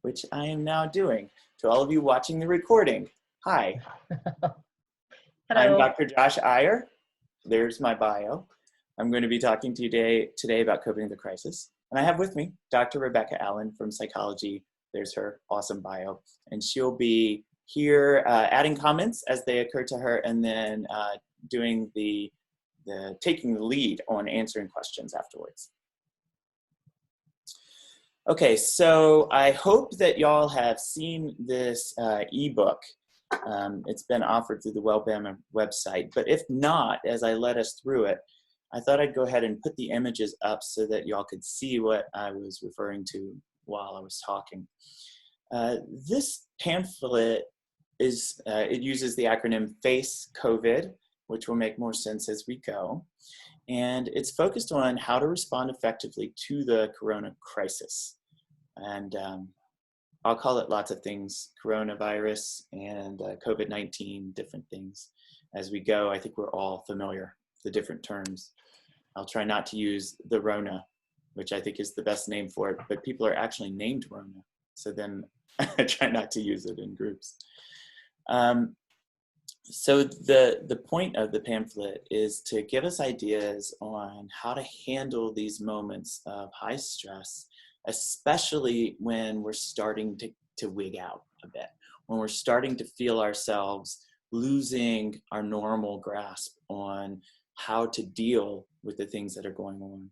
which I am now doing. To all of you watching the recording, hi. I'm Hello. Dr. Josh Eyer. There's my bio. I'm going to be talking to you today about coping the crisis. And I have with me Dr. Rebecca Allen from psychology. There's her awesome bio. And she'll be here adding comments as they occur to her, and then doing taking the lead on answering questions afterwards. Okay, so I hope that y'all have seen this ebook. It's been offered through the Wellbama website, but if not, as I led us through it, I thought I'd go ahead and put the images up so that y'all could see what I was referring to while I was talking. This pamphlet it uses the acronym Facekovat, which will make more sense as we go. And it's focused on how to respond effectively to the corona crisis. And I'll call it lots of things, coronavirus and COVID-19, different things as we go. I think we're all familiar with the different terms. I'll try not to use the Rona, which I think is the best name for it, but people are actually named Rona. So then I try not to use it in groups. So the point of the pamphlet is to give us ideas on how to handle these moments of high stress, especially when we're starting to wig out a bit, when we're starting to feel ourselves losing our normal grasp on how to deal with the things that are going on.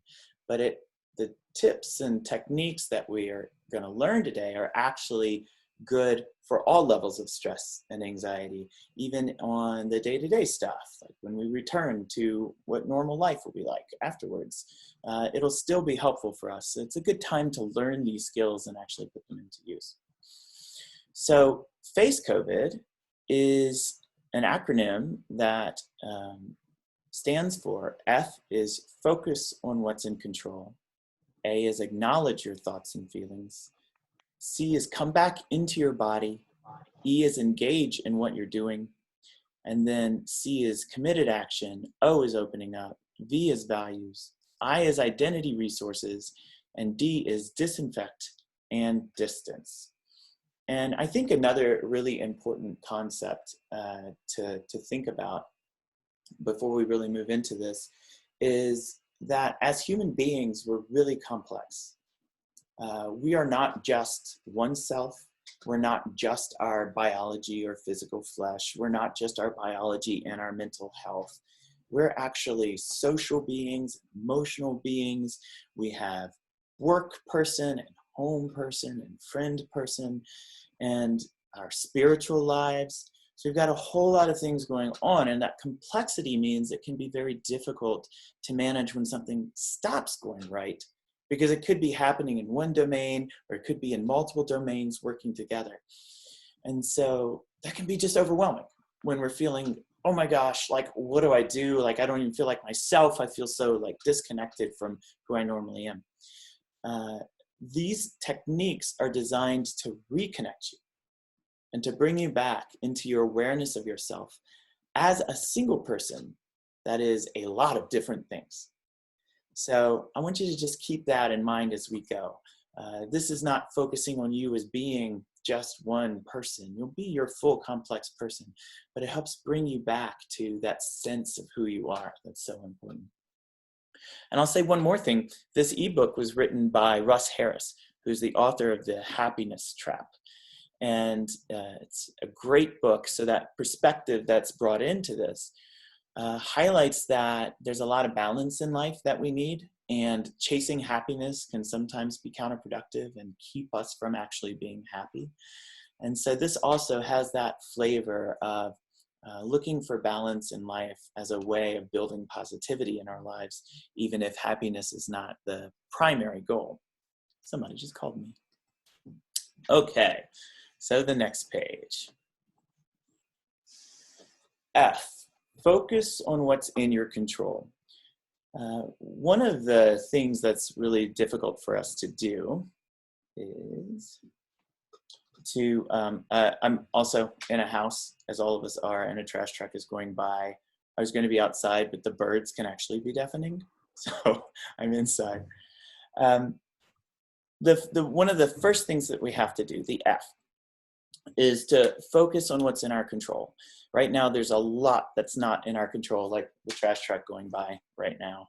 But the tips and techniques that we are going to learn today are actually good for all levels of stress and anxiety, even on the day-to-day stuff, like when we return to what normal life will be like afterwards. It'll still be helpful for us. So it's a good time to learn these skills and actually put them into use. So Facekovat is an acronym that stands for F is focus on what's in control. A is acknowledge your thoughts and feelings. C is come back into your body. E is engage in what you're doing. And then C is committed action. O is opening up. V is values. I is identity resources. And D is disinfect and distance. And I think another really important concept to think about before we really move into this is that as human beings, we're really complex. We are not just one self. We're not just our biology or physical flesh. We're not just our biology and our mental health. We're actually social beings, emotional beings. We have work person and home person and friend person and our spiritual lives. So we've got a whole lot of things going on, and that complexity means it can be very difficult to manage when something stops going right, because it could be happening in one domain or it could be in multiple domains working together. And so that can be just overwhelming when we're feeling, oh my gosh, like, what do I do? Like, I don't even feel like myself. I feel so like disconnected from who I normally am. These techniques are designed to reconnect you and to bring you back into your awareness of yourself as a single person that is a lot of different things. So I want you to just keep that in mind as we go. This is not focusing on you as being just one person. You'll be your full complex person, but it helps bring you back to that sense of who you are. That's so important. And I'll say one more thing. This ebook was written by Russ Harris, who's the author of The Happiness Trap. And it's a great book. So that perspective that's brought into this highlights that there's a lot of balance in life that we need, and chasing happiness can sometimes be counterproductive and keep us from actually being happy. And so this also has that flavor of looking for balance in life as a way of building positivity in our lives, even if happiness is not the primary goal. Somebody just called me. Okay, so the next page. F. Focus on what's in your control. One of the things that's really difficult for us to do is to, I'm also in a house, as all of us are, and a trash truck is going by. I was going to be outside, but the birds can actually be deafening, so I'm inside. one of the first things that we have to do, the F, is to focus on what's in our control. Right now, there's a lot that's not in our control, like the trash truck going by right now.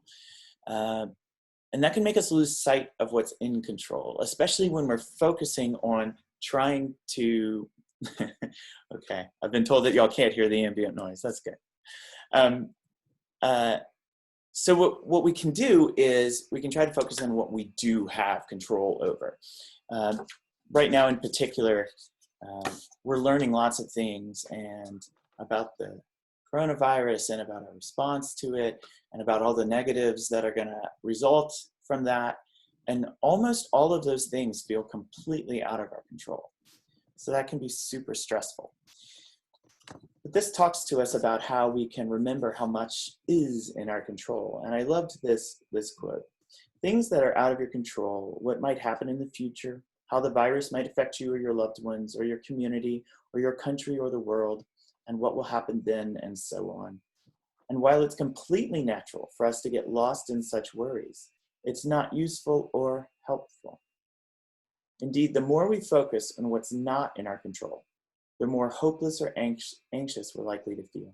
And that can make us lose sight of what's in control, especially when we're focusing on trying to, okay, I've been told that y'all can't hear the ambient noise, that's good. So what we can do is we can try to focus on what we do have control over. Right now in particular, we're learning lots of things and about the coronavirus and about our response to it and about all the negatives that are going to result from that. And almost all of those things feel completely out of our control. So that can be super stressful. But this talks to us about how we can remember how much is in our control. And I loved this quote. Things that are out of your control, what might happen in the future, how the virus might affect you or your loved ones or your community or your country or the world, and what will happen then, and so on. And while it's completely natural for us to get lost in such worries, it's not useful or helpful. Indeed, the more we focus on what's not in our control, the more hopeless or anxious we're likely to feel.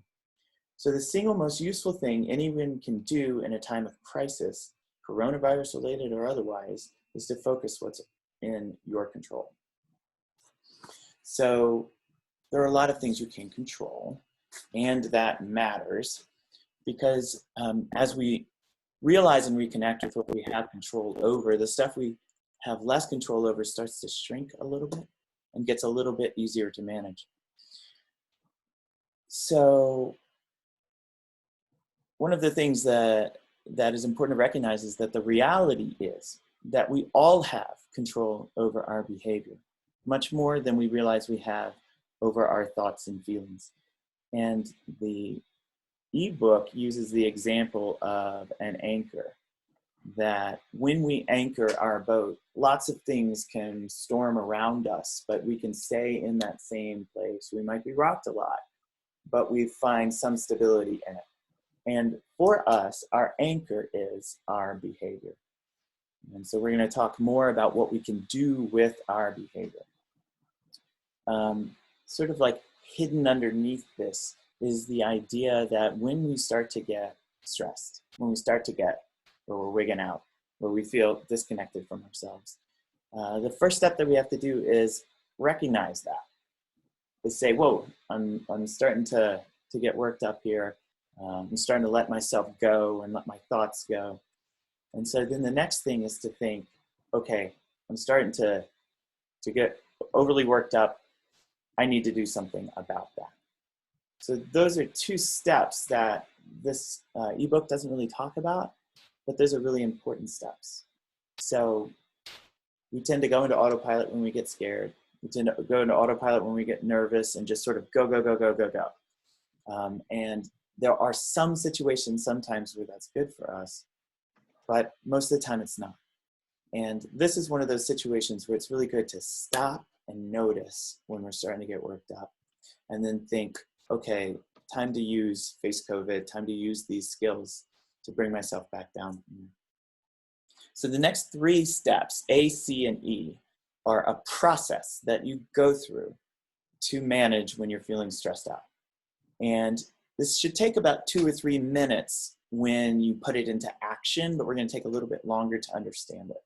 So the single most useful thing anyone can do in a time of crisis, coronavirus related or otherwise, is to focus what's in your control. So there are a lot of things you can control, and that matters because as we realize and reconnect with what we have control over, the stuff we have less control over starts to shrink a little bit and gets a little bit easier to manage. So one of the things that is important to recognize is that the reality is that we all have control over our behavior, much more than we realize we have over our thoughts and feelings. And the ebook uses the example of an anchor, that when we anchor our boat, lots of things can storm around us, but we can stay in that same place. We might be rocked a lot, but we find some stability in it. And for us, our anchor is our behavior. And so we're going to talk more about what we can do with our behavior. Sort of like hidden underneath this is the idea that when we start to get stressed, when we start to get where we're wigging out, where we feel disconnected from ourselves, the first step that we have to do is recognize that. Is say, whoa, I'm starting to get worked up here. I'm starting to let myself go and let my thoughts go. And so then the next thing is to think, okay, I'm starting to get overly worked up. I need to do something about that. So those are two steps that this ebook doesn't really talk about, but those are really important steps. So we tend to go into autopilot when we get scared. We tend to go into autopilot when we get nervous and just sort of go. And there are some situations sometimes where that's good for us, but most of the time it's not. And this is one of those situations where it's really good to stop and notice when we're starting to get worked up and then think, okay, time to use Facekovat, time to use these skills to bring myself back down. So the next three steps, A, C, and E, are a process that you go through to manage when you're feeling stressed out. And this should take about 2 or 3 minutes when you put it into action, but we're going to take a little bit longer to understand it.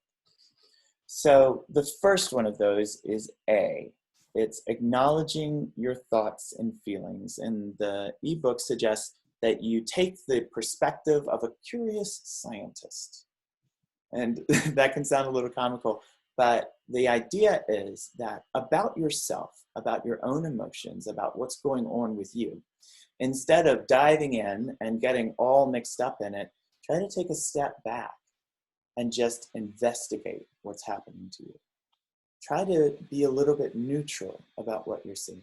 So the first one of those is A. It's acknowledging your thoughts and feelings. And the ebook suggests that you take the perspective of a curious scientist. And that can sound a little comical, but the idea is that about yourself, about your own emotions, about what's going on with you, instead of diving in and getting all mixed up in it, try to take a step back and just investigate what's happening to you. Try to be a little bit neutral about what you're seeing.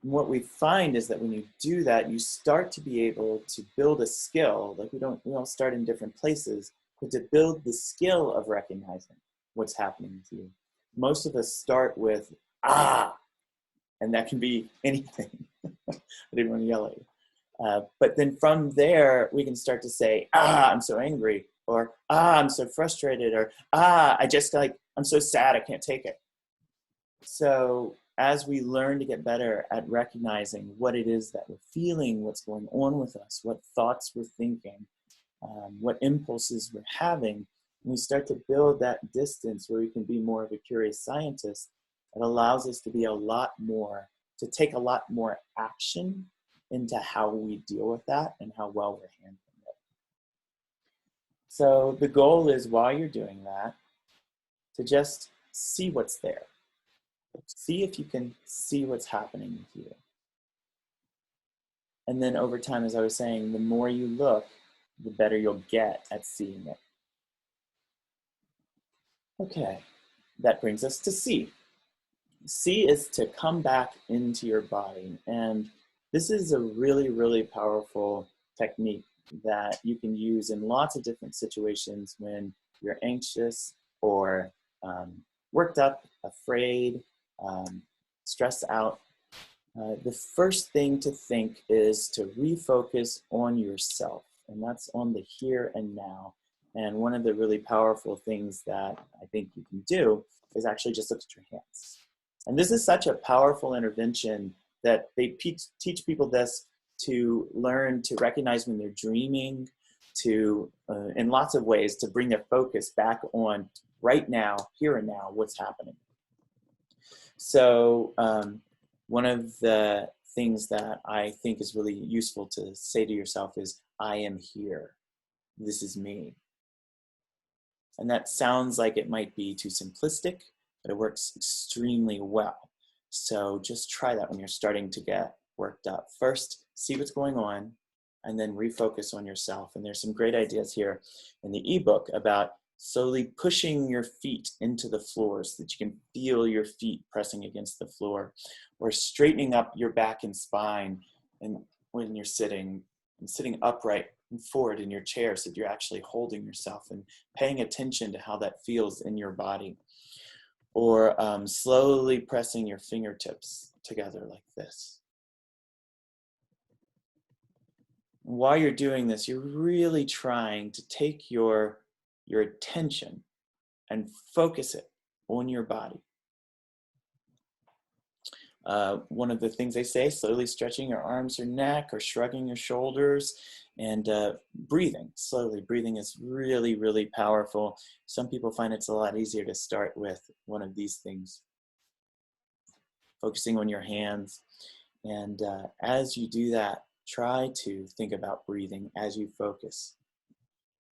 And what we find is that when you do that, you start to be able to build a skill. Like we all start in different places, but to build the skill of recognizing what's happening to you. Most of us start with, and that can be anything. I didn't want to yell at you. But then from there, we can start to say, I'm so angry. or, I'm so frustrated, or, I'm so sad, I can't take it. So as we learn to get better at recognizing what it is that we're feeling, what's going on with us, what thoughts we're thinking, what impulses we're having, and we start to build that distance where we can be more of a curious scientist, it allows us to be to take a lot more action into how we deal with that and how well we're handling it. So the goal is, while you're doing that, to just see what's there. See if you can see what's happening with you. And then over time, as I was saying, the more you look, the better you'll get at seeing it. Okay, that brings us to C. C is to come back into your body. And this is a really, really powerful technique that you can use in lots of different situations when you're anxious or worked up, afraid, stressed out. The first thing to think is to refocus on yourself, and that's on the here and now. And one of the really powerful things that I think you can do is actually just look at your hands. And this is such a powerful intervention that they teach people this to learn to recognize when they're dreaming, to, in lots of ways, to bring their focus back on right now, here and now, what's happening. So one of the things that I think is really useful to say to yourself is, I am here. This is me. And that sounds like it might be too simplistic, but it works extremely well. So just try that when you're starting to get worked up. First, see what's going on, and then refocus on yourself. And there's some great ideas here in the ebook about slowly pushing your feet into the floor so that you can feel your feet pressing against the floor, or straightening up your back and spine and when you're sitting, and sitting upright and forward in your chair so that you're actually holding yourself and paying attention to how that feels in your body. Or slowly pressing your fingertips together like this. While you're doing this, you're really trying to take your attention and focus it on your body. One of the things they say, slowly stretching your arms or neck, or shrugging your shoulders, and breathing. Slowly breathing is really, really powerful. Some people find it's a lot easier to start with one of these things. Focusing on your hands. And as you do that, try to think about breathing as you focus.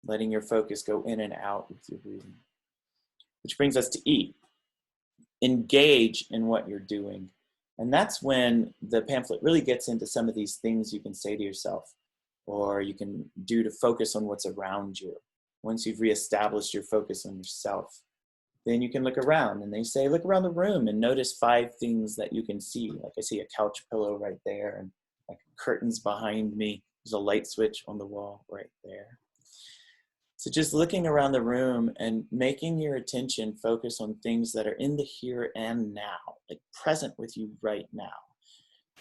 Letting your focus go in and out with your breathing. Which brings us to E. Engage in what you're doing. And that's when the pamphlet really gets into some of these things you can say to yourself, or you can do to focus on what's around you. Once you've reestablished your focus on yourself, then you can look around, and they say, look around the room and notice 5 things that you can see. Like, I see a couch pillow right there, and like curtains behind me. There's a light switch on the wall right there. So just looking around the room and making your attention focus on things that are in the here and now, like present with you right now.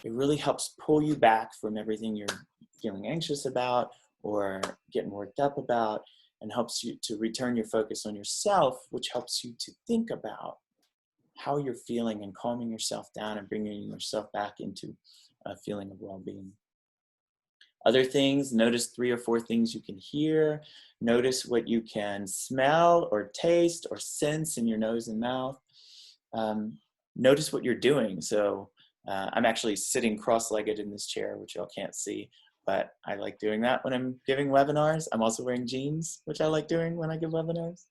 It really helps pull you back from everything you're feeling anxious about or getting worked up about, and helps you to return your focus on yourself, which helps you to think about how you're feeling and calming yourself down and bringing yourself back into a feeling of well-being. Other things, notice 3 or 4 things you can hear. Notice what you can smell or taste or sense in your nose and mouth. Notice what you're doing. So I'm actually sitting cross-legged in this chair, which y'all can't see, but I like doing that when I'm giving webinars. I'm also wearing jeans, which I like doing when I give webinars.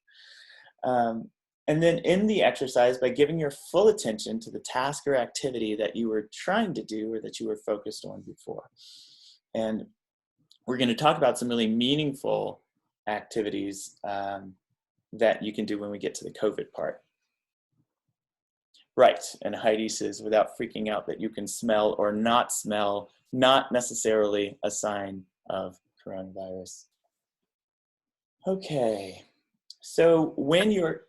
And then in the exercise, by giving your full attention to the task or activity that you were trying to do or that you were focused on before. And we're going to talk about some really meaningful activities that you can do when we get to the COVID part. Right, and Heidi says, without freaking out that you can smell or not smell, not necessarily a sign of coronavirus. Okay, so when you're,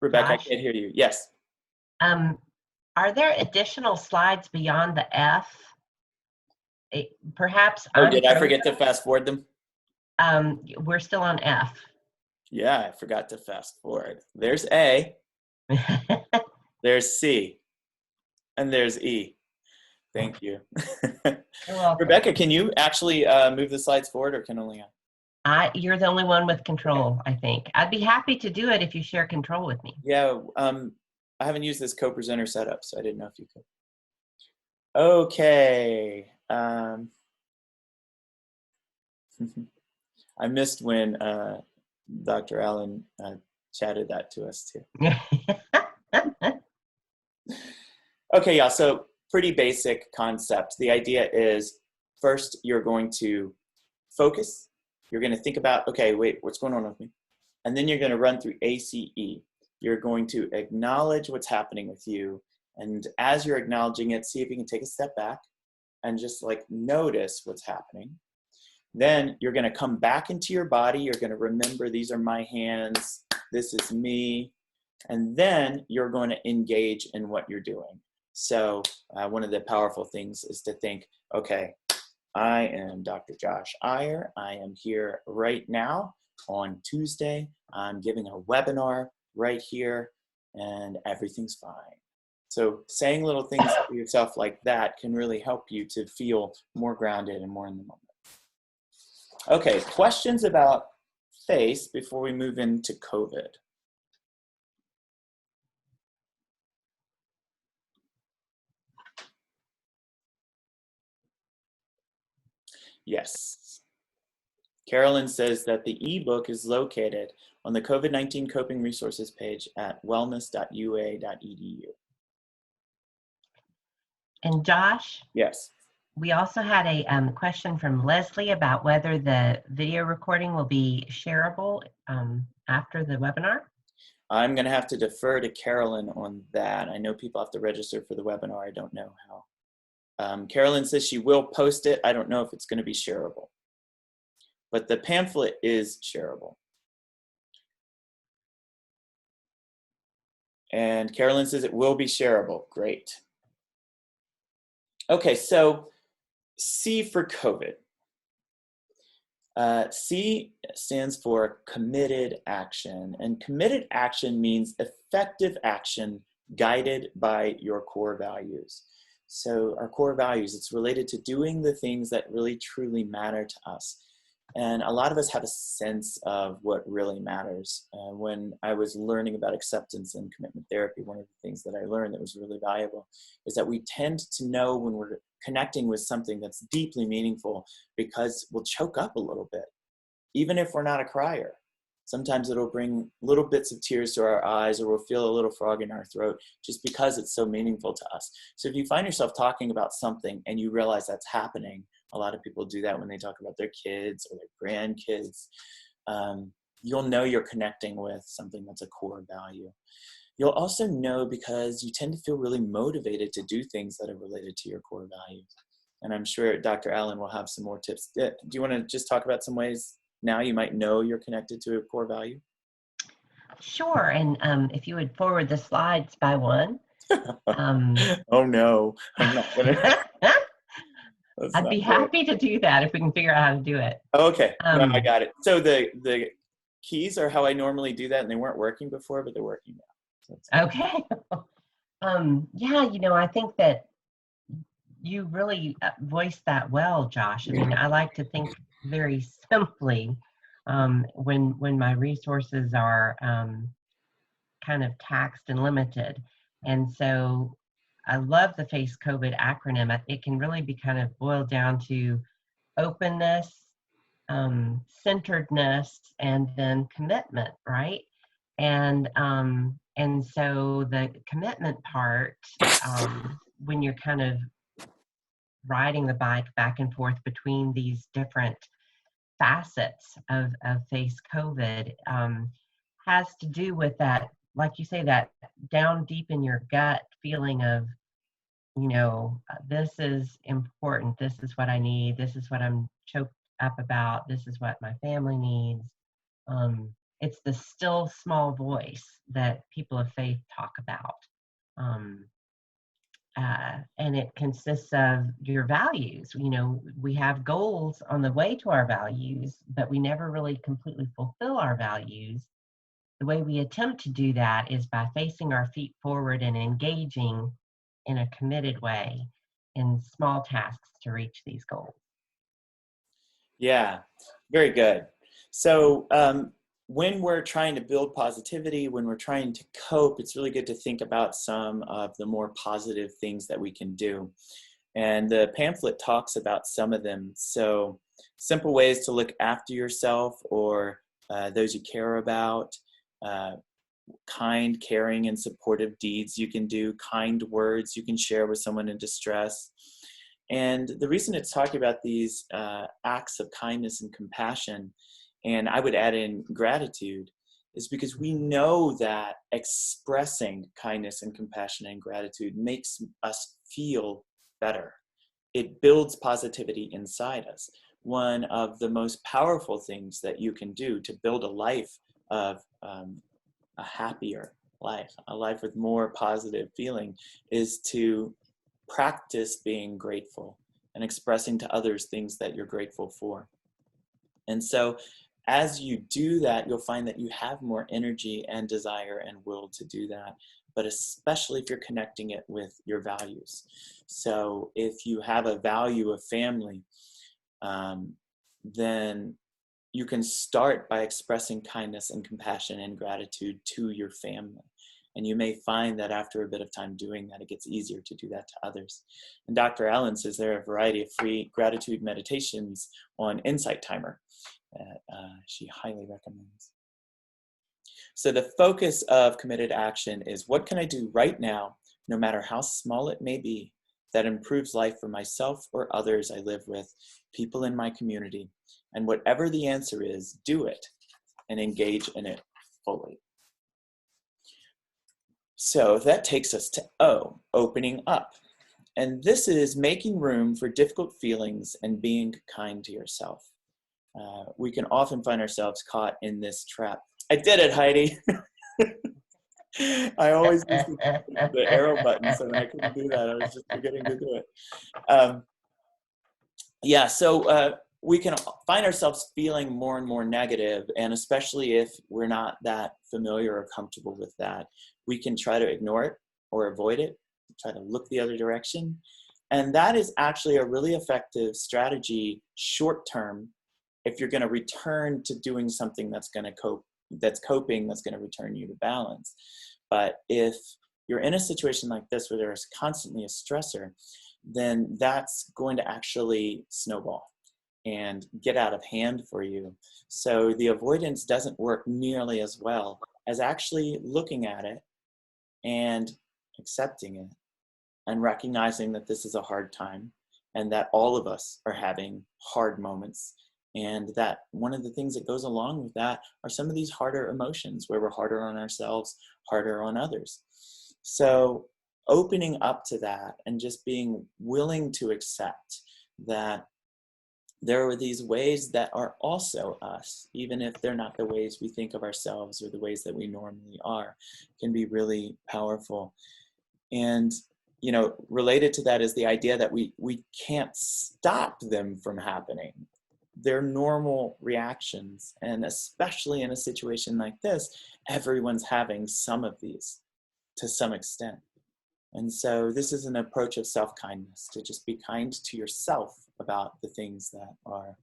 Rebecca, Josh? I can't hear you. Yes. Are there additional slides beyond the F? Perhaps Oh, did I forget to fast forward them? We're still on F. Yeah, I forgot to fast forward. There's A, there's C, and there's E. Thank you. You're welcome. Rebecca, can you actually move the slides forward, or can only I? You're the only one with control, I think. I'd be happy to do it if you share control with me. Yeah, I haven't used this co-presenter setup, so I didn't know if you could. Okay. I missed when Dr. Allen chatted that to us too. Okay, y'all, so pretty basic concept. The idea is first you're going to focus. You're going to think about, okay, wait, what's going on with me? And then you're going to run through ACE. You're going to acknowledge what's happening with you. And as you're acknowledging it, see if you can take a step back and just like notice what's happening. Then you're going to come back into your body. You're going to remember, these are my hands. This is me. And then you're going to engage in what you're doing. So one of the powerful things is to think, okay, I am Dr. Josh Eyer. I am here right now on Tuesday. I'm giving a webinar right here and everything's fine. So saying little things to yourself like that can really help you to feel more grounded and more in the moment. Okay, questions about FACE before we move into COVID? Yes. Carolyn says that the ebook is located on the COVID-19 coping resources page at wellness.ua.edu. And Josh? Yes. We also had a question from Leslie about whether the video recording will be shareable after the webinar. I'm going to have to defer to Carolyn on that. I know people have to register for the webinar. I don't know how. Carolyn says she will post it. I don't know if it's going to be shareable. But the pamphlet is shareable. And Carolyn says it will be shareable. Great. Okay, so C for COVID. C stands for committed action. And committed action means effective action guided by your core values. So our core values, it's related to doing the things that really truly matter to us. And a lot of us have a sense of what really matters. When I was learning about acceptance and commitment therapy, one of the things that I learned that was really valuable is that we tend to know when we're connecting with something that's deeply meaningful because we'll choke up a little bit, even if we're not a crier. Sometimes it'll bring little bits of tears to our eyes, or we'll feel a little frog in our throat just because it's so meaningful to us. So if you find yourself talking about something and you realize that's happening, a lot of people do that when they talk about their kids or their grandkids, you'll know you're connecting with something that's a core value. You'll also know because you tend to feel really motivated to do things that are related to your core values. And I'm sure Dr. Allen will have some more tips. Do you want to just talk about some ways now you might know you're connected to a core value? Sure, and if you would forward the slides by one. Oh no, I'm not gonna. I'd be happy to do that if we can figure out how to do it. Okay, no, I got it. So the keys are how I normally do that, and they weren't working before, but they're working now. So okay. Yeah, I think that you really voiced that well, Josh. I mean, I like to think very simply when my resources are kind of taxed and limited. And so I love the FACE-COVID acronym. It can really be kind of boiled down to openness, centeredness, and then commitment, right? And so the commitment part, when you're kind of riding the bike back and forth between these different facets of FACE-COVID, has to do with that, like you say, that down deep in your gut feeling of, this is important, this is what I need, this is what I'm choked up about, this is what my family needs. It's the still small voice that people of faith talk about. and it consists of your values. You know, we have goals on the way to our values, but we never really completely fulfill our values. The way we attempt to do that is by facing our feet forward and engaging in a committed way in small tasks to reach these goals. Yeah, very good. So when we're trying to build positivity, when we're trying to cope, it's really good to think about some of the more positive things that we can do. And the pamphlet talks about some of them. So simple ways to look after yourself or those you care about, kind, caring, and supportive deeds you can do, kind words you can share with someone in distress. And the reason it's talking about these acts of kindness and compassion, and I would add in gratitude, is because we know that expressing kindness and compassion and gratitude makes us feel better. It builds positivity inside us. One of the most powerful things that you can do to build a life of a happier life, a life with more positive feeling, is to practice being grateful and expressing to others things that you're grateful for. And so as you do that, you'll find that you have more energy and desire and will to do that, but especially if you're connecting it with your values. So if you have a value of family, then you can start by expressing kindness and compassion and gratitude to your family. And you may find that after a bit of time doing that, it gets easier to do that to others. And Dr. Allen says there are a variety of free gratitude meditations on Insight Timer that she highly recommends. So the focus of committed action is, what can I do right now, no matter how small it may be, that improves life for myself or others I live with, people in my community? And whatever the answer is, do it and engage in it fully. So that takes us to O, opening up. And this is making room for difficult feelings and being kind to yourself. We can often find ourselves caught in this trap. I did it, Heidi. I always used to the arrow button, so when I couldn't do that, I was just forgetting to do it. So we can find ourselves feeling more and more negative, and especially if we're not that familiar or comfortable with that, we can try to ignore it or avoid it, try to look the other direction. And that is actually a really effective strategy short term if you're going to return to doing something that's going to coping, that's going to return you to balance. But if you're in a situation like this where there's constantly a stressor, then that's going to actually snowball and get out of hand for you. So the avoidance doesn't work nearly as well as actually looking at it and accepting it and recognizing that this is a hard time and that all of us are having hard moments, and that one of the things that goes along with that are some of these harder emotions where we're harder on ourselves, harder on others. So opening up to that and just being willing to accept that there are these ways that are also us, even if they're not the ways we think of ourselves or the ways that we normally are, can be really powerful. And, you know, related to that is the idea that we can't stop them from happening. They're normal reactions. And especially in a situation like this, everyone's having some of these to some extent. And so this is an approach of self-kindness, to just be kind to yourself about the things that are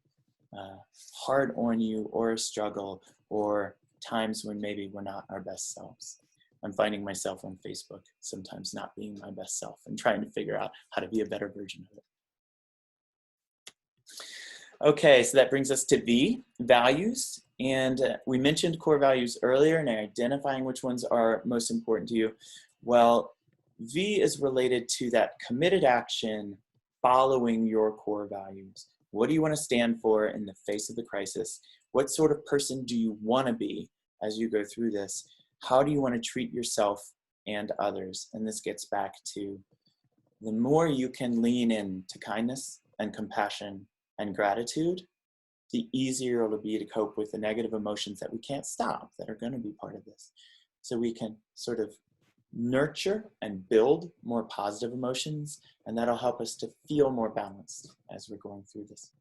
hard on you, or a struggle, or times when maybe we're not our best selves. I'm finding myself on Facebook sometimes not being my best self and trying to figure out how to be a better version of it. Okay, so that brings us to V, values. And we mentioned core values earlier and identifying which ones are most important to you. Well, V is related to that committed action following your core values. What do you want to stand for in the face of the crisis? What sort of person do you want to be as you go through this? How do you want to treat yourself and others? And this gets back to the more you can lean into kindness and compassion and gratitude, the easier it'll be to cope with the negative emotions that we can't stop, that are going to be part of this. So we can sort of nurture and build more positive emotions, and that'll help us to feel more balanced as we're going through this.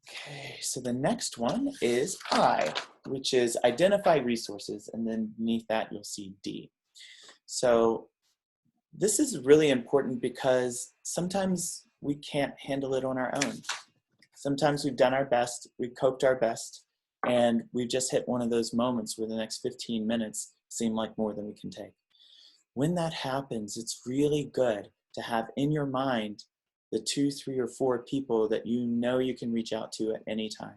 Okay, so the next one is I, which is identify resources, and then beneath that you'll see D. So this is really important because sometimes we can't handle it on our own. Sometimes we've done our best, we've coped our best, and we've just hit one of those moments where the next 15 minutes seem like more than we can take. When that happens, it's really good to have in your mind the 2, 3, or 4 people that you know you can reach out to at any time.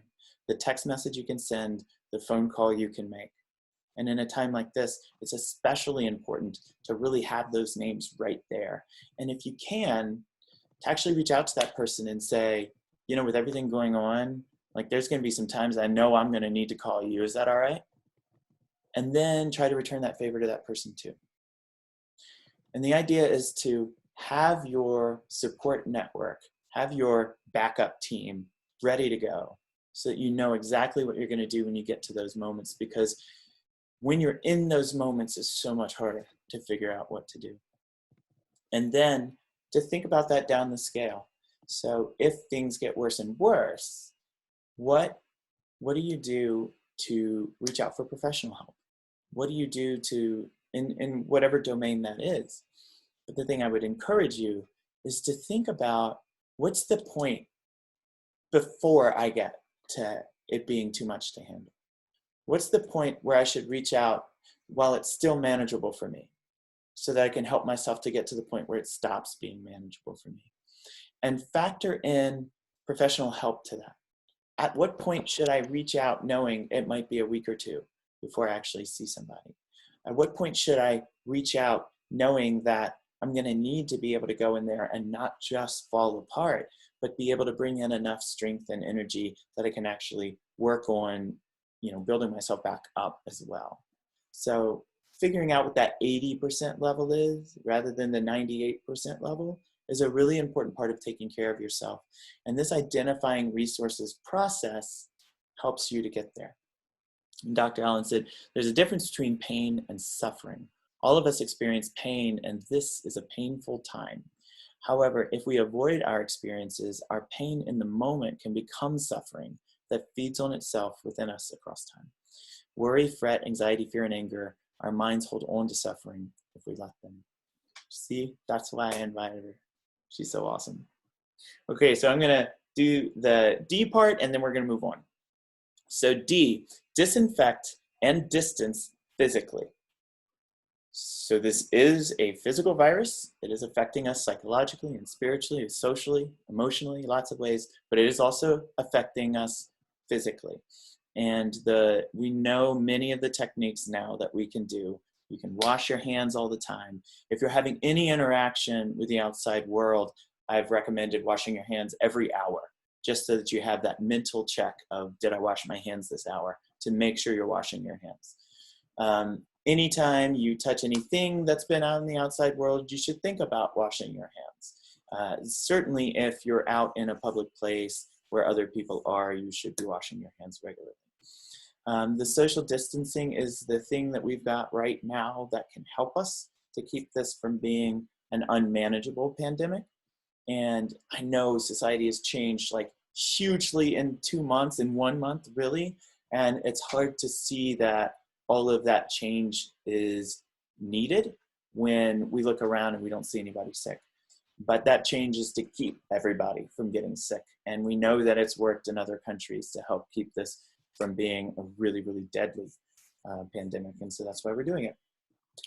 The text message you can send, the phone call you can make. And in a time like this, it's especially important to really have those names right there. And if you can, to actually reach out to that person and say, you know, with everything going on, like there's going to be some times I know I'm going to need to call you. Is that all right? And then try to return that favor to that person too. And the idea is to have your support network, have your backup team ready to go so that you know exactly what you're going to do when you get to those moments, because when you're in those moments, it's so much harder to figure out what to do. And then to think about that down the scale. So if things get worse and worse, what do you do to reach out for professional help? What do you do to, in whatever domain that is? But the thing I would encourage you is to think about, what's the point before I get to it being too much to handle? What's the point where I should reach out while it's still manageable for me, so that I can help myself to get to the point where it stops being manageable for me? And factor in professional help to that. At what point should I reach out knowing it might be a week or two before I actually see somebody? At what point should I reach out knowing that I'm going to need to be able to go in there and not just fall apart, but be able to bring in enough strength and energy that I can actually work on, you know, building myself back up as well. So figuring out what that 80% level is rather than the 98% level is a really important part of taking care of yourself. And this identifying resources process helps you to get there. And Dr. Allen said, there's a difference between pain and suffering. All of us experience pain, and this is a painful time. However, if we avoid our experiences, our pain in the moment can become suffering that feeds on itself within us across time. Worry, fret, anxiety, fear, and anger, our minds hold on to suffering if we let them. See, that's why I invited her. She's so awesome. Okay, so I'm gonna do the D part and then we're gonna move on. So D, disinfect and distance physically. So this is a physical virus. It is affecting us psychologically and spiritually, socially, emotionally, lots of ways, but it is also affecting us physically. And we know many of the techniques now that we can do. You can wash your hands all the time. If you're having any interaction with the outside world, I've recommended washing your hands every hour, just so that you have that mental check of, did I wash my hands this hour, to make sure you're washing your hands. Anytime you touch anything that's been out in the outside world, you should think about washing your hands. Certainly if you're out in a public place where other people are, you should be washing your hands regularly. The social distancing is the thing that we've got right now that can help us to keep this from being an unmanageable pandemic. And I know society has changed like hugely in 2 months, in 1 month, really. And it's hard to see that all of that change is needed when we look around and we don't see anybody sick. But that change is to keep everybody from getting sick. And we know that it's worked in other countries to help keep this from being a really, really deadly pandemic. And so that's why we're doing it.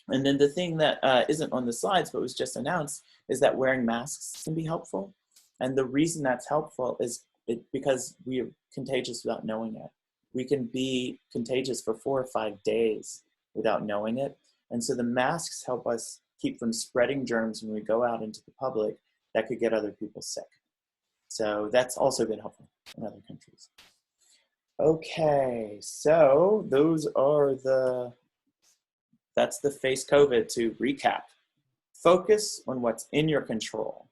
And then the thing that isn't on the slides, but was just announced, is that wearing masks can be helpful. And the reason that's helpful is because we are contagious without knowing it. We can be contagious for 4 or 5 days without knowing it. And so the masks help us keep from spreading germs when we go out into the public that could get other people sick. So that's also been helpful in other countries. Okay, so that's the Facekovat. To recap. Focus on what's in your control.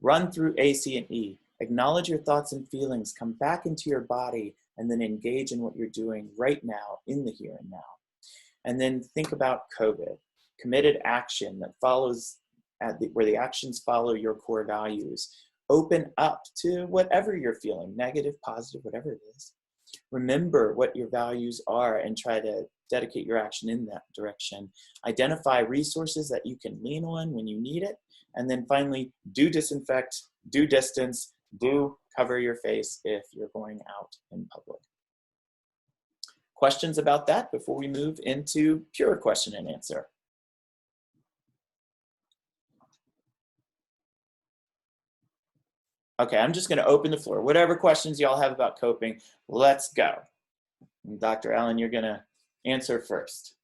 Run through A, C, and E. Acknowledge your thoughts and feelings. Come back into your body and then engage in what you're doing right now, in the here and now. And then think about COVID. committed action that follows where the actions follow your core values. Open up to whatever you're feeling, negative, positive, whatever it is. Remember what your values are and try to dedicate your action in that direction. Identify resources that you can lean on when you need it. And then finally, do disinfect, do distance, do cover your face if you're going out in public. Questions about that before we move into pure question and answer? Okay, I'm just going to open the floor. Whatever questions y'all have about coping, let's go. And Dr. Allen, you're going to answer first.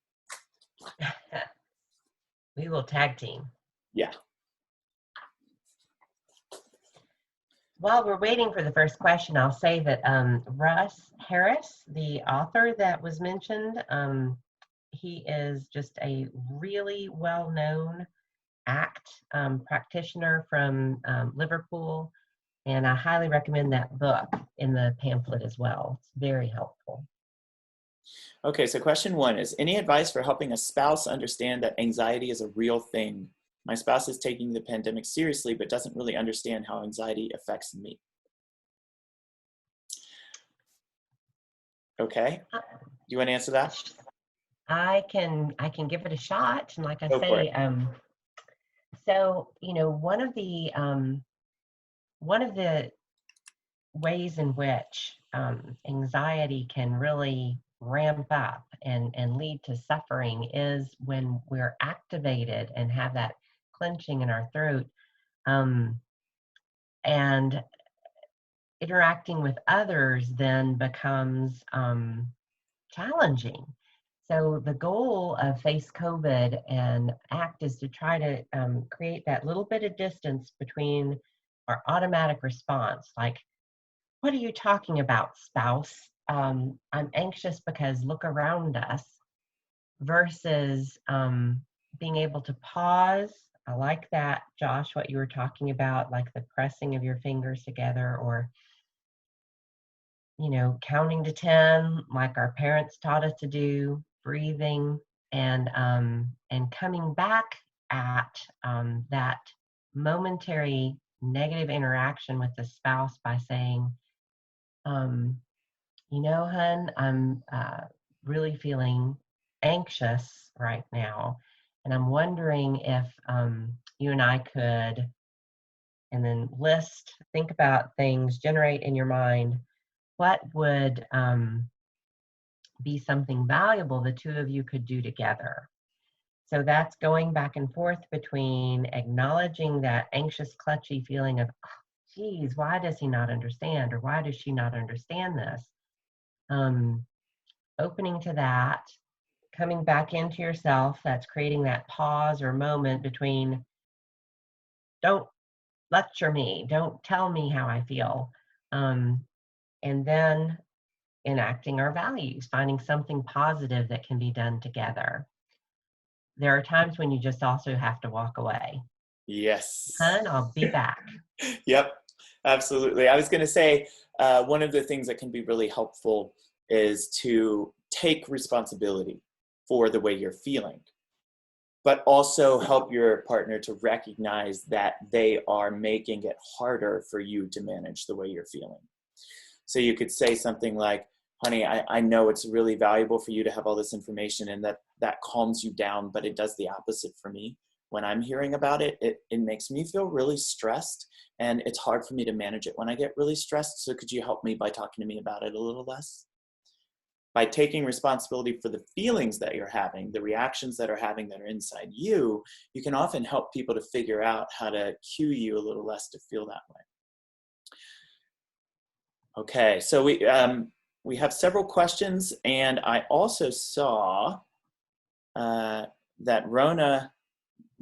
We will tag team. Yeah. While we're waiting for the first question, I'll say that Russ Harris, the author that was mentioned, he is just a really well-known ACT practitioner from Liverpool. And I highly recommend that book in the pamphlet as well. It's very helpful. Okay, so question 1 is, any advice for helping a spouse understand that anxiety is a real thing? My spouse is taking the pandemic seriously, but doesn't really understand how anxiety affects me. Okay, do you want to answer that? I can give it a shot. And like I Go for say, it. so, you know, one of the ways in which anxiety can really ramp up and lead to suffering is when we're activated and have that clenching in our throat, and interacting with others then becomes challenging. So the goal of Facekovat and ACT is to try to create that little bit of distance between our automatic response, like, what are you talking about, spouse? I'm anxious because look around us, versus being able to pause. I like that, Josh, what you were talking about, like the pressing of your fingers together, or, you know, counting to 10, like our parents taught us to do, breathing, and coming back at that momentary negative interaction with the spouse by saying, you know, hun, I'm really feeling anxious right now, and I'm wondering if you and I could, and then think about things, generate in your mind what would be something valuable the two of you could do together. So that's going back and forth between acknowledging that anxious, clutchy feeling of, oh, geez, why does he not understand? Or why does she not understand this? Opening to that, coming back into yourself, that's creating that pause or moment between, don't lecture me, don't tell me how I feel. And then enacting our values, finding something positive that can be done together. There are times when you just also have to walk away. Yes. Hun, I'll be back. Yep, absolutely. I was going to say, one of the things that can be really helpful is to take responsibility for the way you're feeling, but also help your partner to recognize that they are making it harder for you to manage the way you're feeling. So you could say something like, honey, I know it's really valuable for you to have all this information, and that calms you down, but it does the opposite for me. When I'm hearing about it, it makes me feel really stressed, and it's hard for me to manage it when I get really stressed. So could you help me by talking to me about it a little less? By taking responsibility for the feelings that you're having, the reactions that are having that are inside you, you can often help people to figure out how to cue you a little less to feel that way. Okay, so we have several questions, and I also saw that Rona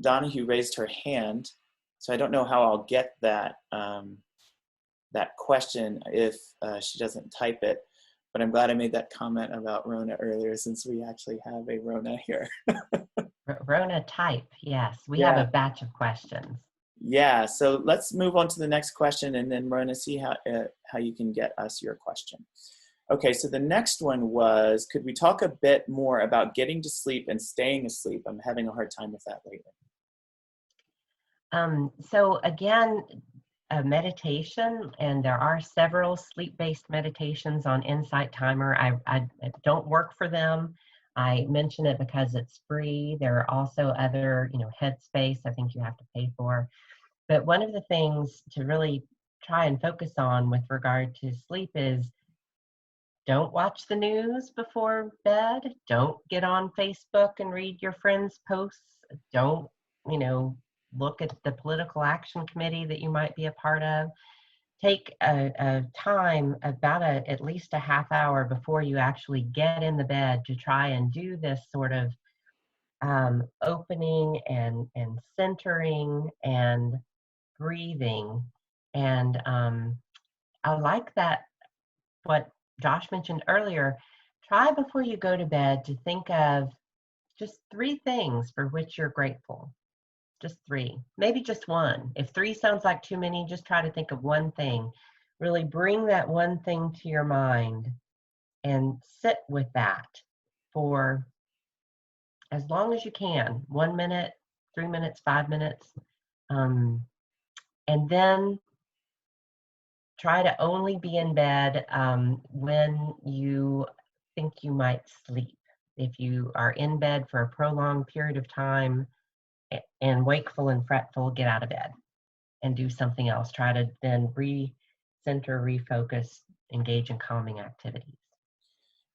Donahue raised her hand, so I don't know how I'll get that that question if she doesn't type it, but I'm glad I made that comment about Rona earlier, since we actually have a Rona here. Rona type, yes. We have a batch of questions. Yeah, so let's move on to the next question, and then Rona, see how you can get us your question. Okay, so the next one was, could we talk a bit more about getting to sleep and staying asleep? I'm having a hard time with that lately. So again, meditation, and there are several sleep-based meditations on Insight Timer. I don't work for them. I mention it because it's free. There are also other, Headspace, I think you have to pay for. But one of the things to really try and focus on with regard to sleep is don't watch the news before bed. Don't get on Facebook and read your friends' posts. Don't, you know, look at the political action committee that you might be a part of. Take a time, at least a half hour before you actually get in the bed, to try and do this sort of opening and centering and breathing. And I like that, what Josh mentioned earlier. Try before you go to bed to think of just 3 things for which you're grateful. Just 3, maybe just 1. If 3 sounds like too many, just try to think of 1 thing. Really bring that 1 thing to your mind and sit with that for as long as you can, 1 minute, 3 minutes, 5 minutes. And then try to only be in bed when you think you might sleep. If you are in bed for a prolonged period of time and wakeful and fretful, get out of bed and do something else. Try to then recenter, refocus, engage in calming activities.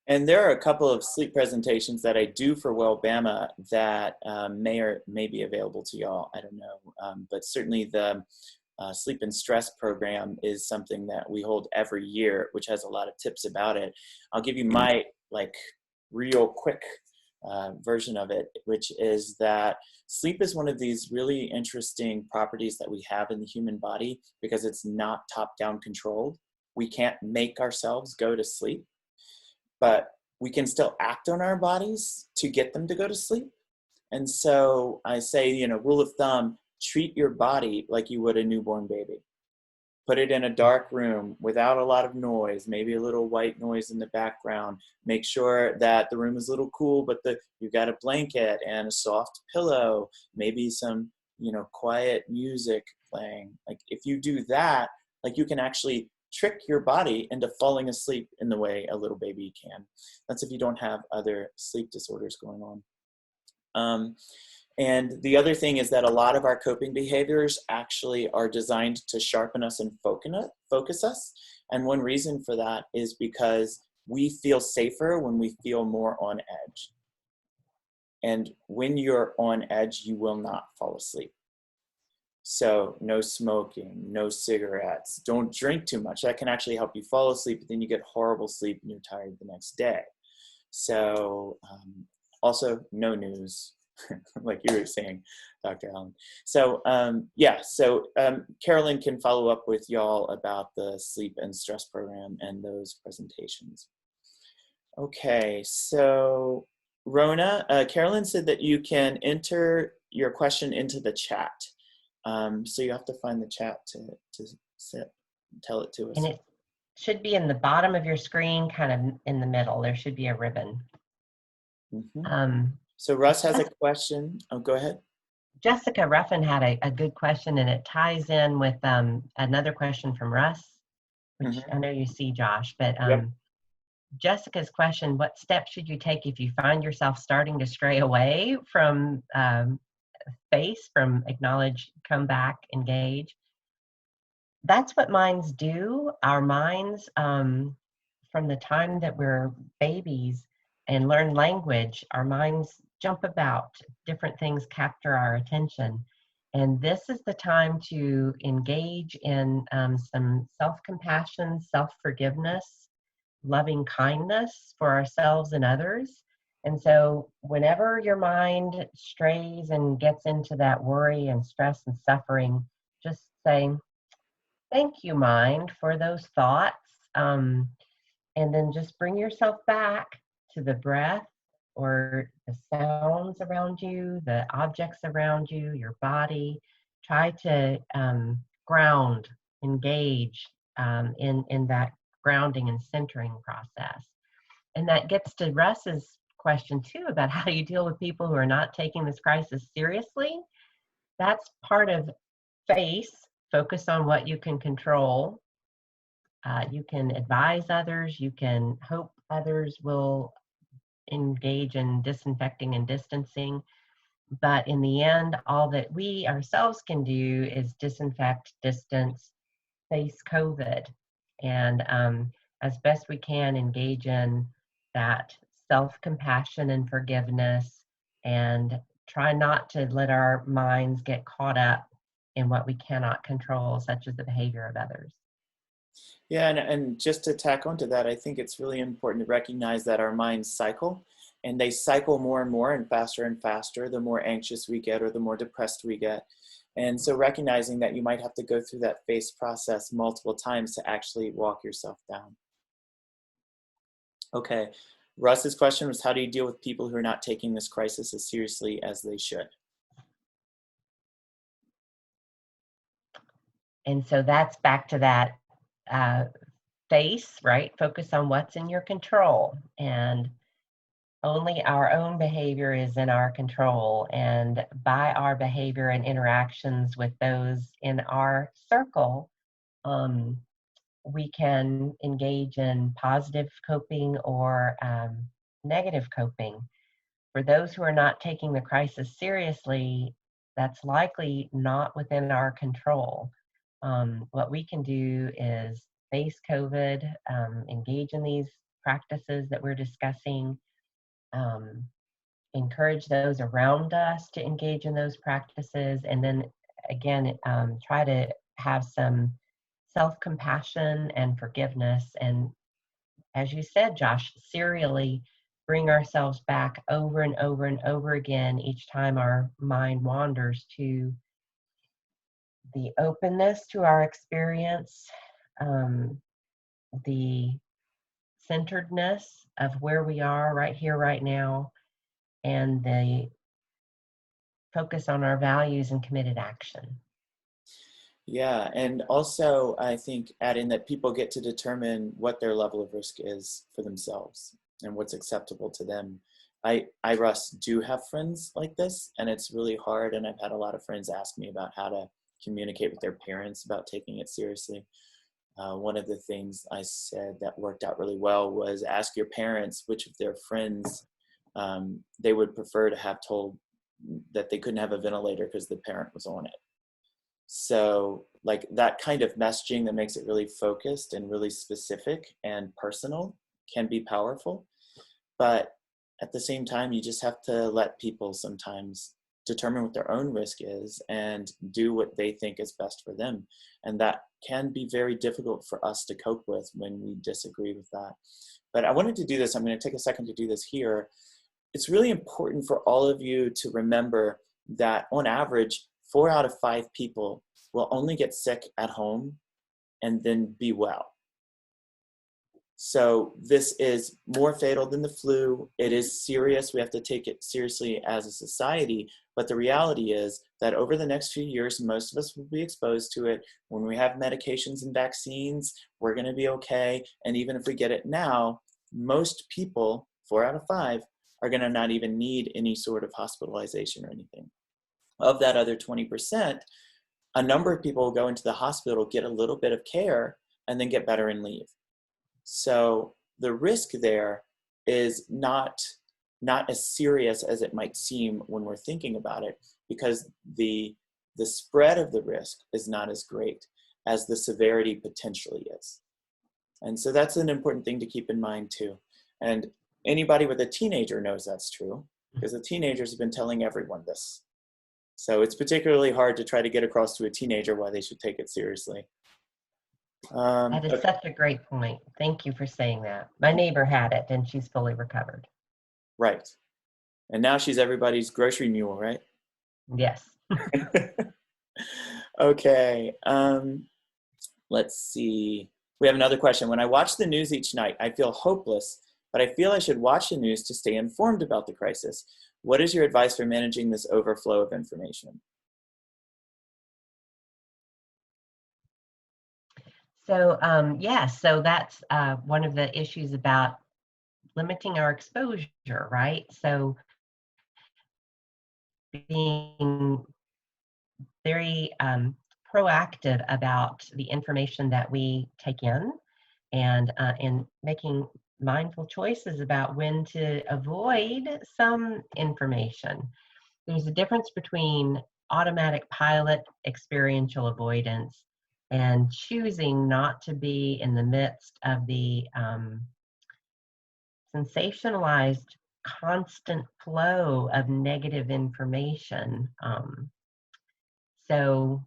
And there are a couple of sleep presentations that I do for Wellbama that may be available to y'all. I don't know, but certainly the sleep and stress program is something that we hold every year, which has a lot of tips about it. I'll give you my real quick version of it, which is that sleep is one of these really interesting properties that we have in the human body because it's not top-down controlled. We can't make ourselves go to sleep, but we can still act on our bodies to get them to go to sleep. And so I say, rule of thumb, treat your body like you would a newborn baby. Put it in a dark room without a lot of noise, maybe a little white noise in the background. Make sure that the room is a little cool, but you've got a blanket and a soft pillow, maybe some, quiet music playing. Like if you do that, you can actually trick your body into falling asleep in the way a little baby can. That's if you don't have other sleep disorders going on. And the other thing is that a lot of our coping behaviors actually are designed to sharpen us and focus us. And one reason for that is because we feel safer when we feel more on edge. And when you're on edge, you will not fall asleep. So no smoking, no cigarettes, don't drink too much. That can actually help you fall asleep, but then you get horrible sleep and you're tired the next day. So also no news. Like you were saying, Dr. Allen. So Carolyn can follow up with y'all about the sleep and stress program and those presentations. Okay, so Rona, Carolyn said that you can enter your question into the chat. So you have to find the chat to tell it to us. And it should be in the bottom of your screen, kind of in the middle. There should be a ribbon. Mm-hmm. So Russ has a question. Oh, go ahead. Jessica Ruffin had a good question, and it ties in with another question from Russ, which I know you see, Josh. But Jessica's question: what steps should you take if you find yourself starting to stray away from from acknowledge, come back, engage? That's what minds do. Our minds, from the time that we're babies and learn language, our minds jump about. Different things capture our attention. And this is the time to engage in some self-compassion, self-forgiveness, loving kindness for ourselves and others. And so whenever your mind strays and gets into that worry and stress and suffering, just say, thank you, mind, for those thoughts. And then just bring yourself back to the breath or the sounds around you, the objects around you, your body. Try to ground, engage in that grounding and centering process. And that gets to Russ's question too about how do you deal with people who are not taking this crisis seriously. That's part of FACE, focus on what you can control. You can advise others, you can hope others will engage in disinfecting and distancing. But in the end, all that we ourselves can do is disinfect, distance, face COVID, and as best we can engage in that self-compassion and forgiveness, and try not to let our minds get caught up in what we cannot control, such as the behavior of others. Yeah, and just to tack onto that, I think it's really important to recognize that our minds cycle, and they cycle more and faster the more anxious we get or the more depressed we get. And so recognizing that you might have to go through that FACE process multiple times to actually walk yourself down. Okay, Russ's question was, how do you deal with people who are not taking this crisis as seriously as they should? And so that's back to that FACE, right? Focus on what's in your control. And only our own behavior is in our control. And by our behavior and interactions with those in our circle, we can engage in positive coping or negative coping. For those who are not taking the crisis seriously, that's likely not within our control. What we can do is face COVID, engage in these practices that we're discussing, encourage those around us to engage in those practices, and then again, try to have some self-compassion and forgiveness. And as you said, Josh, serially bring ourselves back over and over and over again each time our mind wanders to the openness to our experience, the centeredness of where we are right here, right now, and the focus on our values and committed action. Yeah, and also I think adding that people get to determine what their level of risk is for themselves and what's acceptable to them. I, Russ, do have friends like this, and it's really hard, and I've had a lot of friends ask me about how to communicate with their parents about taking it seriously. One of the things I said that worked out really well was ask your parents which of their friends they would prefer to have told that they couldn't have a ventilator because the parent was on it. So like that kind of messaging that makes it really focused and really specific and personal can be powerful. But at the same time, you just have to let people sometimes determine what their own risk is and do what they think is best for them. And that can be very difficult for us to cope with when we disagree with that. But I wanted to do this. I'm going to take a second to do this here. It's really important for all of you to remember that on average, 4 out of 5 people will only get sick at home and then be well. So this is more fatal than the flu. It is serious. We have to take it seriously as a society. But the reality is that over the next few years, most of us will be exposed to it. When we have medications and vaccines, we're going to be okay. And even if we get it now, most people, 4 out of 5, are going to not even need any sort of hospitalization or anything. Of that other 20%, a number of people will go into the hospital, get a little bit of care, and then get better and leave. So the risk there is not as serious as it might seem when we're thinking about it, because the spread of the risk is not as great as the severity potentially is. And so that's an important thing to keep in mind too. And anybody with a teenager knows that's true, because the teenagers have been telling everyone this. So it's particularly hard to try to get across to a teenager why they should take it seriously. That is such a great point. Thank you for saying that. My neighbor had it and she's fully recovered. Right. And now she's everybody's grocery mule, right? Yes. Okay. Let's see. We have another question. When I watch the news each night, I feel hopeless, but I feel I should watch the news to stay informed about the crisis. What is your advice for managing this overflow of information? Yes, so that's one of the issues about limiting our exposure, right? So being very proactive about the information that we take in, and making mindful choices about when to avoid some information. There's a difference between automatic pilot experiential avoidance and choosing not to be in the midst of the sensationalized constant flow of negative information. So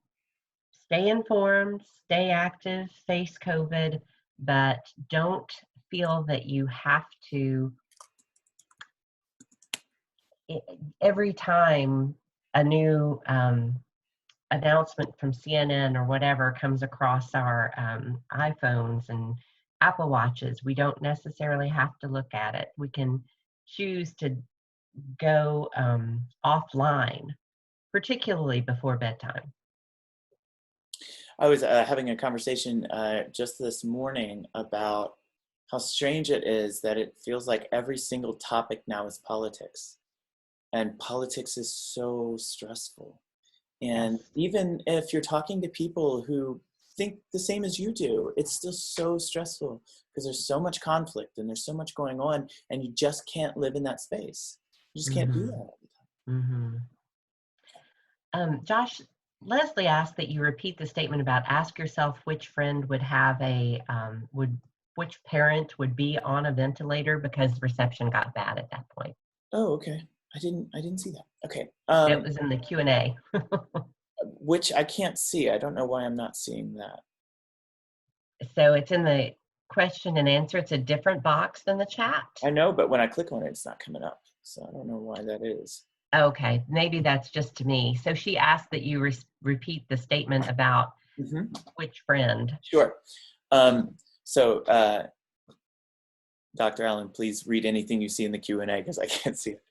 stay informed, stay active, face COVID, but don't feel that you have to, every time a new announcement from CNN or whatever comes across our iPhones and Apple Watches, we don't necessarily have to look at it. We can choose to go offline, particularly before bedtime. I was having a conversation just this morning about how strange it is that it feels like every single topic now is politics. And politics is so stressful. And Yes. even if you're talking to people who think the same as you do, it's still so stressful because there's so much conflict and there's so much going on, and you just can't live in that space. You just can't do that Mm-hmm. all the time. Mm-hmm. Josh, Leslie asked that you repeat the statement about ask yourself which friend would have which parent would be on a ventilator because reception got bad at that point. Oh, okay. I didn't see that. Okay. It was in the Q&A. Which I can't see. I don't know why I'm not seeing that. So it's in the question and answer. It's a different box than the chat. I know, but when I click on it, it's not coming up. So I don't know why that is. Okay, maybe that's just to me. So she asked that you repeat the statement about Mm-hmm. which friend. Sure. So, Dr. Allen, please read anything you see in the Q&A because I can't see it.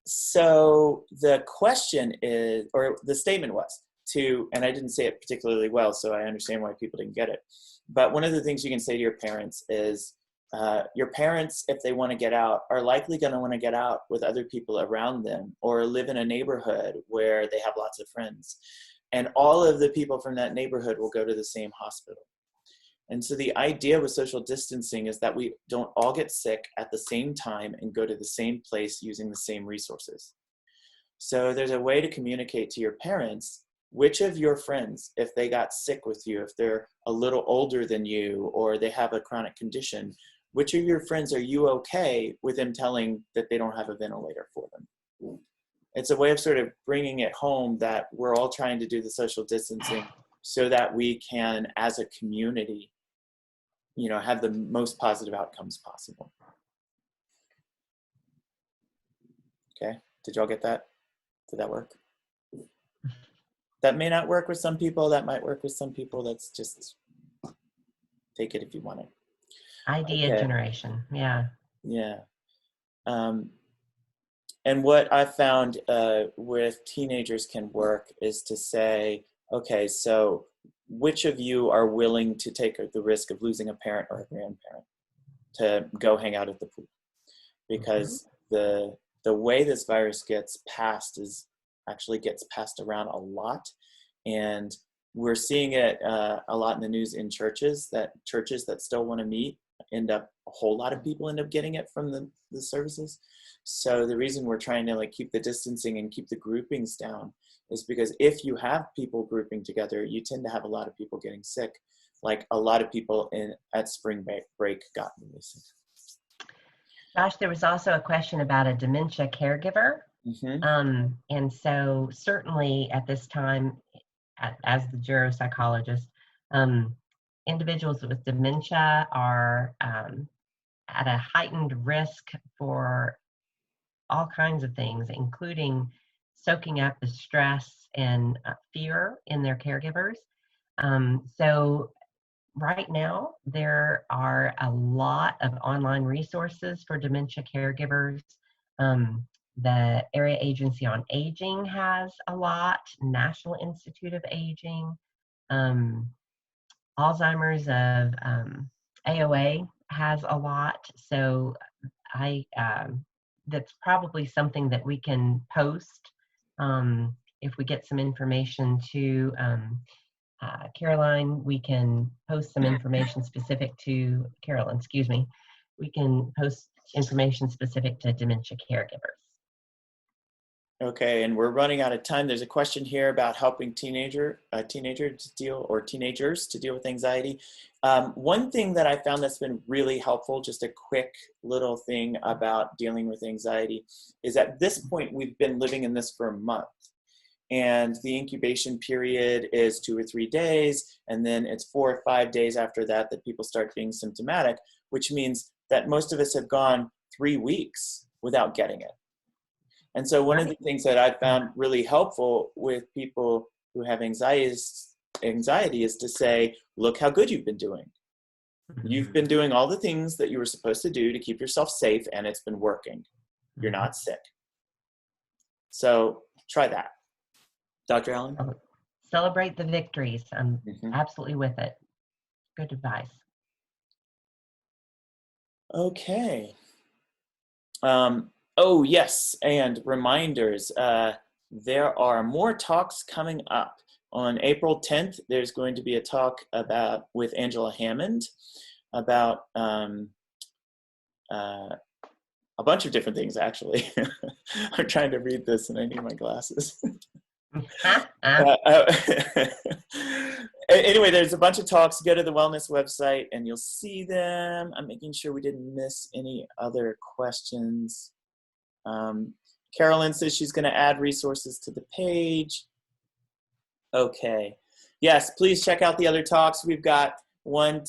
So the question is, or the statement was to, and I didn't say it particularly well, so I understand why people didn't get it. But one of the things you can say to your parents is, your parents, if they want to get out, are likely going to want to get out with other people around them or live in a neighborhood where they have lots of friends. And all of the people from that neighborhood will go to the same hospital. And so the idea with social distancing is that we don't all get sick at the same time and go to the same place using the same resources. So there's a way to communicate to your parents which of your friends, if they got sick with you, if they're a little older than you or they have a chronic condition, which of your friends are you okay with them telling that they don't have a ventilator for them? It's a way of sort of bringing it home that we're all trying to do the social distancing so that we can, as a community, have the most positive outcomes possible. Okay, did y'all get that? Did that work? That may not work with some people, that might work with some people. That's just, take it if you want it. Idea Okay, generation, yeah. yeah. And what I found with teenagers can work is to say, okay, so which of you are willing to take the risk of losing a parent or a grandparent to go hang out at the pool? Because the way this virus gets passed gets passed around a lot, and we're seeing it a lot in the news in churches that still want to meet a whole lot of people end up getting it from the services. So the reason we're trying to keep the distancing and keep the groupings down is because if you have people grouping together, you tend to have a lot of people getting sick. Like a lot of people at spring break got really sick. Josh, there was also a question about a dementia caregiver. Mm-hmm. And so certainly at this time, as the geropsychologist, individuals with dementia are at a heightened risk for all kinds of things, including soaking up the stress and fear in their caregivers. So right now, there are a lot of online resources for dementia caregivers. The Area Agency on Aging has a lot, National Institute of Aging. Alzheimer's of AOA has a lot. So that's probably something that we can post if we get some information to Caroline. We can post some information specific to Carolyn. Excuse me. We can post information specific to dementia caregivers. Okay, and we're running out of time. There's a question here about helping teenagers to deal with anxiety. One thing that I found that's been really helpful, just a quick little thing about dealing with anxiety, is at this point we've been living in this for a month. And the incubation period is 2 or 3 days, and then it's 4 or 5 days after that that people start being symptomatic, which means that most of us have gone 3 weeks without getting it. And so one of the things that I found really helpful with people who have anxiety is to say, look how good you've been doing. You've been doing all the things that you were supposed to do to keep yourself safe, and it's been working. You're not sick. So try that. Dr. Allen? Celebrate the victories. I'm absolutely with it. Good advice. Okay. Oh, yes, and reminders. There are more talks coming up. On April 10th, there's going to be a talk with Angela Hammond about a bunch of different things, actually. I'm trying to read this and I need my glasses. Anyway, there's a bunch of talks. Go to the wellness website and you'll see them. I'm making sure we didn't miss any other questions. Carolyn says she's going to add resources to the page. Okay. Yes, please check out the other talks. We've got one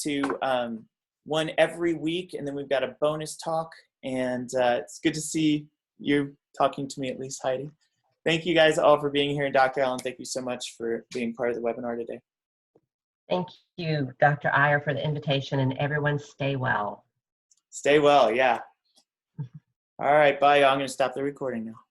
every week, and then we've got a bonus talk. And it's good to see you talking to me, at least, Heidi. Thank you guys all for being here. And Dr. Allen, thank you so much for being part of the webinar today. Thank you, Dr. Eyer, for the invitation, and everyone stay well. Stay well, yeah. All right, bye. I'm going to stop the recording now.